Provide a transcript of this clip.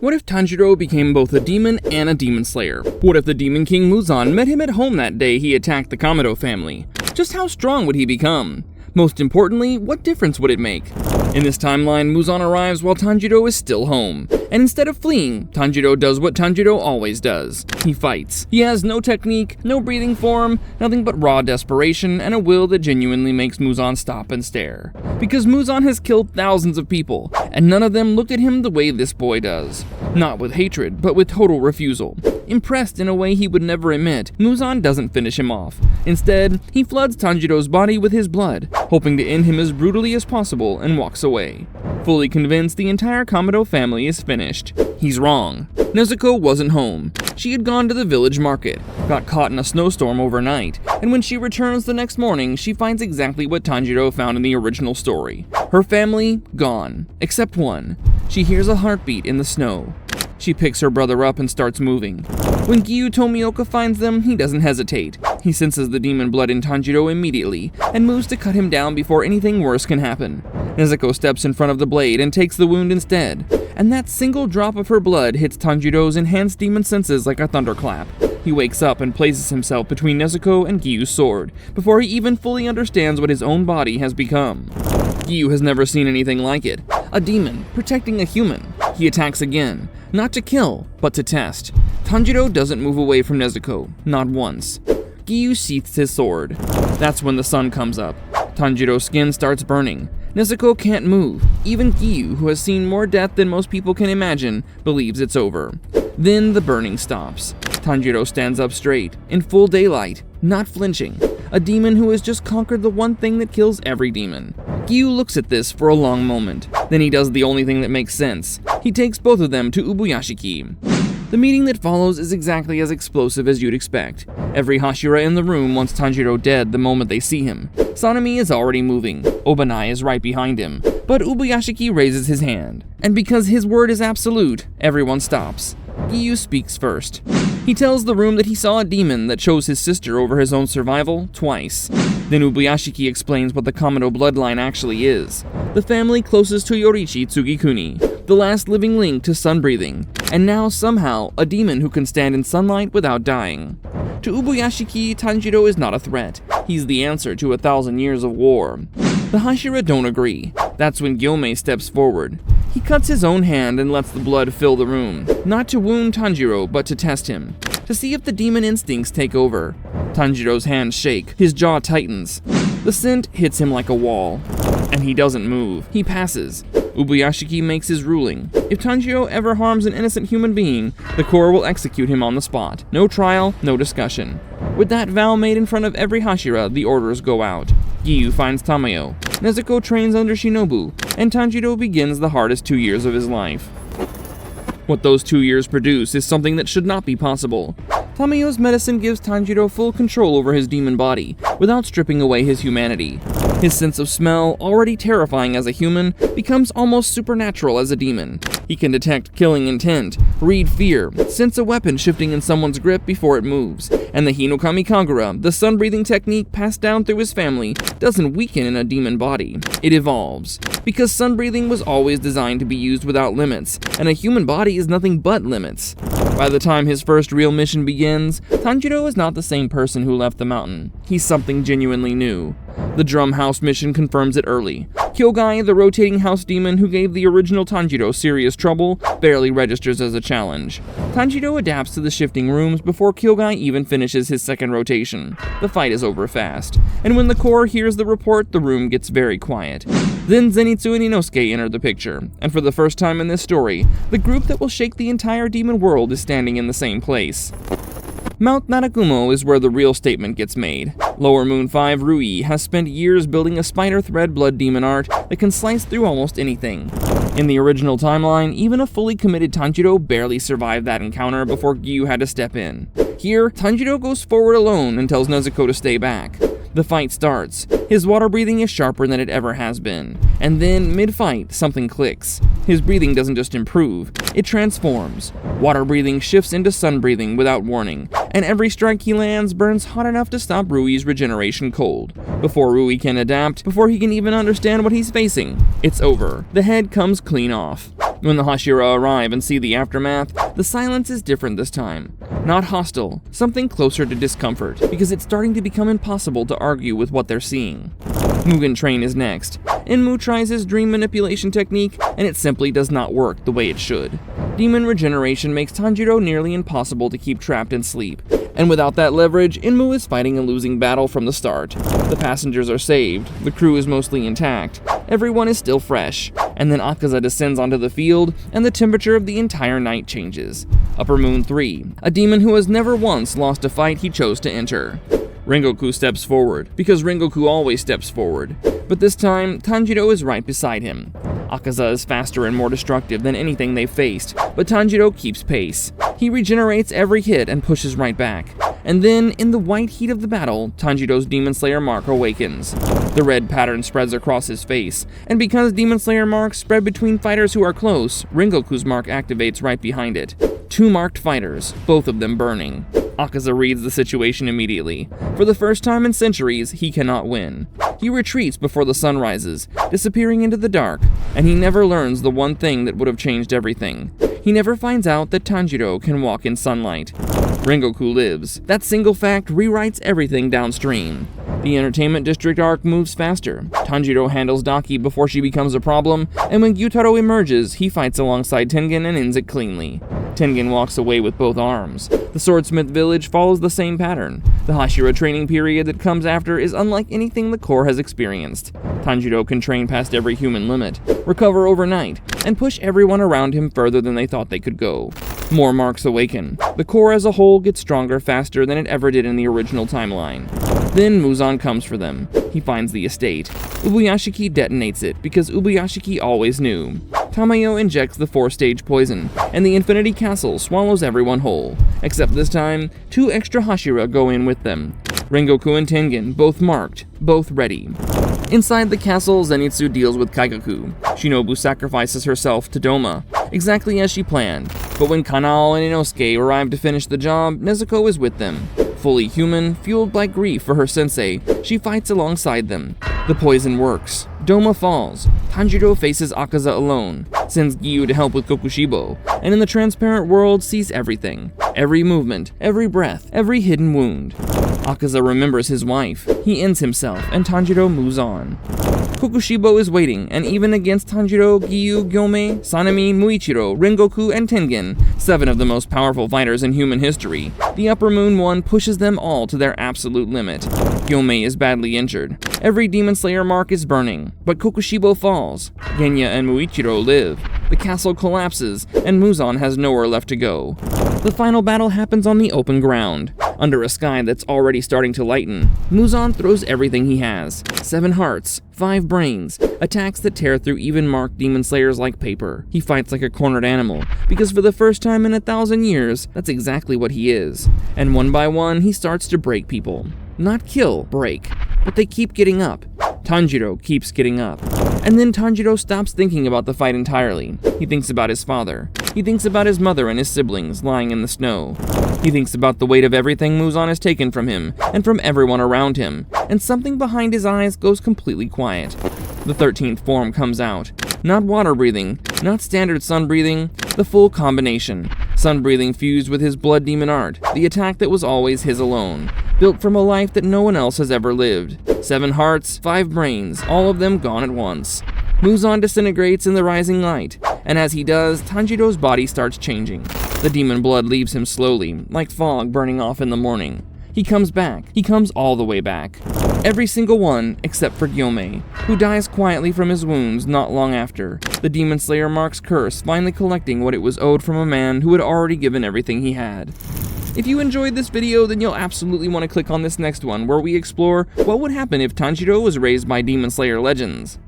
What if Tanjiro became both a demon and a demon slayer? What if the Demon King Muzan met him at home that day he attacked the Kamado family? Just how strong would he become? Most importantly, what difference would it make? In this timeline, Muzan arrives while Tanjiro is still home, and instead of fleeing, Tanjiro does what Tanjiro always does. He fights. He has no technique, no breathing form, nothing but raw desperation and a will that genuinely makes Muzan stop and stare. Because Muzan has killed thousands of people, and none of them looked at him the way this boy does. Not with hatred, but with total refusal. Impressed in a way he would never admit, Muzan doesn't finish him off. Instead, he floods Tanjiro's body with his blood, hoping to end him as brutally as possible, and walks away. Fully convinced the entire Kamado family is finished. He's wrong. Nezuko wasn't home. She had gone to the village market, got caught in a snowstorm overnight, and when she returns the next morning, she finds exactly what Tanjiro found in the original story. Her family, gone. Except one. She hears a heartbeat in the snow. She picks her brother up and starts moving. When Giyu Tomioka finds them, he doesn't hesitate. He senses the demon blood in Tanjiro immediately, and moves to cut him down before anything worse can happen. Nezuko steps in front of the blade and takes the wound instead, and that single drop of her blood hits Tanjiro's enhanced demon senses like a thunderclap. He wakes up and places himself between Nezuko and Giyu's sword, before he even fully understands what his own body has become. Giyu has never seen anything like it. A demon, protecting a human. He attacks again, not to kill, but to test. Tanjiro doesn't move away from Nezuko, not once. Giyu sheaths his sword. That's when the sun comes up. Tanjiro's skin starts burning. Nezuko can't move. Even Giyu, who has seen more death than most people can imagine, believes it's over. Then the burning stops. Tanjiro stands up straight, in full daylight, not flinching. A demon who has just conquered the one thing that kills every demon. Giyu looks at this for a long moment. Then he does the only thing that makes sense. He takes both of them to Ubuyashiki. The meeting that follows is exactly as explosive as you'd expect. Every Hashira in the room wants Tanjiro dead the moment they see him. Sanemi is already moving. Obanai is right behind him. But Ubuyashiki raises his hand. And because his word is absolute, everyone stops. Giyu speaks first. He tells the room that he saw a demon that chose his sister over his own survival twice. Then Ubuyashiki explains what the Kamado bloodline actually is. The family closest to Yoriichi Tsugikuni, the last living link to sun-breathing, and now somehow a demon who can stand in sunlight without dying. To Ubuyashiki, Tanjiro is not a threat. He's the answer to 1,000 years of war. The Hashira don't agree. That's when Gyomei steps forward. He cuts his own hand and lets the blood fill the room, not to wound Tanjiro, but to test him, to see if the demon instincts take over. Tanjiro's hands shake, his jaw tightens. The scent hits him like a wall, and he doesn't move. He passes. Ubuyashiki makes his ruling. If Tanjiro ever harms an innocent human being, the Corps will execute him on the spot. No trial, no discussion. With that vow made in front of every Hashira, the orders go out. Giyu finds Tamayo. Nezuko trains under Shinobu, and Tanjiro begins the hardest 2 years of his life. What those 2 years produce is something that should not be possible. Tamayo's medicine gives Tanjiro full control over his demon body, without stripping away his humanity. His sense of smell, already terrifying as a human, becomes almost supernatural as a demon. He can detect killing intent, read fear, sense a weapon shifting in someone's grip before it moves, and the Hinokami Kagura, the sun-breathing technique passed down through his family, doesn't weaken in a demon body. It evolves. Because sun-breathing was always designed to be used without limits, and a human body is nothing but limits. By the time his first real mission begins, Tanjiro is not the same person who left the mountain. He's something genuinely new. The drum house mission confirms it early. Kyogai, the rotating house demon who gave the original Tanjiro serious trouble, barely registers as a challenge. Tanjiro adapts to the shifting rooms before Kyogai even finishes his second rotation. The fight is over fast, and when the Corps hears the report, the room gets very quiet. Then Zenitsu and Inosuke enter the picture, and for the first time in this story, the group that will shake the entire demon world is standing in the same place. Mount Narakumo is where the real statement gets made. Lower Moon 5 Rui has spent years building a spider thread blood demon art that can slice through almost anything. In the original timeline, even a fully committed Tanjiro barely survived that encounter before Giyu had to step in. Here, Tanjiro goes forward alone and tells Nezuko to stay back. The fight starts. His water breathing is sharper than it ever has been. And then, mid-fight, something clicks. His breathing doesn't just improve, it transforms. Water breathing shifts into sun breathing without warning, and every strike he lands burns hot enough to stop Rui's regeneration cold. Before Rui can adapt, before he can even understand what he's facing, it's over. The head comes clean off. When the Hashira arrive and see the aftermath, the silence is different this time. Not hostile, something closer to discomfort, because it's starting to become impossible to argue with what they're seeing. Mugen Train is next. Enmu tries his dream manipulation technique, and it simply does not work the way it should. Demon regeneration makes Tanjiro nearly impossible to keep trapped in sleep, and without that leverage, Enmu is fighting a losing battle from the start. The passengers are saved, the crew is mostly intact, everyone is still fresh, and then Akaza descends onto the field, and the temperature of the entire night changes. Upper Moon 3, a demon who has never once lost a fight he chose to enter. Rengoku steps forward, because Rengoku always steps forward, but this time, Tanjiro is right beside him. Akaza is faster and more destructive than anything they've faced, but Tanjiro keeps pace. He regenerates every hit and pushes right back. And then, in the white heat of the battle, Tanjiro's Demon Slayer mark awakens. The red pattern spreads across his face, and because Demon Slayer marks spread between fighters who are close, Rengoku's mark activates right behind it. 2 marked fighters, both of them burning. Akaza reads the situation immediately. For the first time in centuries, he cannot win. He retreats before the sun rises, disappearing into the dark, and he never learns the one thing that would have changed everything. He never finds out that Tanjiro can walk in sunlight. Rengoku lives. That single fact rewrites everything downstream. The Entertainment District arc moves faster. Tanjiro handles Daki before she becomes a problem, and when Gyutaro emerges, he fights alongside Tengen and ends it cleanly. Tengen walks away with both arms. The Swordsmith village follows the same pattern. The Hashira training period that comes after is unlike anything the Corps has experienced. Tanjiro can train past every human limit, recover overnight, and push everyone around him further than they thought they could go. More marks awaken. The Corps as a whole gets stronger faster than it ever did in the original timeline. Then Muzan comes for them. He finds the estate. Ubuyashiki detonates it, because Ubuyashiki always knew. Tamayo injects the 4-stage poison, and the Infinity Castle swallows everyone whole. Except this time, 2 extra Hashira go in with them. Rengoku and Tengen, both marked, both ready. Inside the castle, Zenitsu deals with Kaigaku. Shinobu sacrifices herself to Doma, exactly as she planned. But when Kanao and Inosuke arrive to finish the job, Nezuko is with them. Fully human, fueled by grief for her sensei, she fights alongside them. The poison works. Doma falls. Tanjiro faces Akaza alone, sends Giyu to help with Kokushibo, and in the transparent world sees everything. Every movement, every breath, every hidden wound. Akaza remembers his wife. He ends himself, and Tanjiro moves on. Kokushibo is waiting, and even against Tanjiro, Giyu, Gyomei, Sanemi, Muichiro, Rengoku, and Tengen, 7 of the most powerful fighters in human history, the Upper Moon 1 pushes them all to their absolute limit. Gyomei is badly injured. Every Demon Slayer mark is burning, but Kokushibo falls. Genya and Muichiro live. The castle collapses, and Muzan has nowhere left to go. The final battle happens on the open ground. Under a sky that's already starting to lighten, Muzan throws everything he has. 7 hearts, 5 brains, attacks that tear through even marked demon slayers like paper. He fights like a cornered animal, because for the first time in 1,000 years, that's exactly what he is. And one by one, he starts to break people. Not kill, break. But they keep getting up. Tanjiro keeps getting up. And then Tanjiro stops thinking about the fight entirely. He thinks about his father. He thinks about his mother and his siblings lying in the snow. He thinks about the weight of everything Muzan has taken from him, and from everyone around him, and something behind his eyes goes completely quiet. The 13th form comes out. Not water breathing, not standard sun breathing, the full combination. Sun breathing fused with his blood demon art, the attack that was always his alone. Built from a life that no one else has ever lived. 7 hearts, 5 brains, all of them gone at once. Muzan disintegrates in the rising light, and as he does, Tanjiro's body starts changing. The demon blood leaves him slowly, like fog burning off in the morning. He comes back. He comes all the way back. Every single one, except for Gyomei, who dies quietly from his wounds not long after, the Demon Slayer Mark's curse finally collecting what it was owed from a man who had already given everything he had. If you enjoyed this video, then you'll absolutely want to click on this next one, where we explore what would happen if Tanjiro was raised by Demon Slayer legends.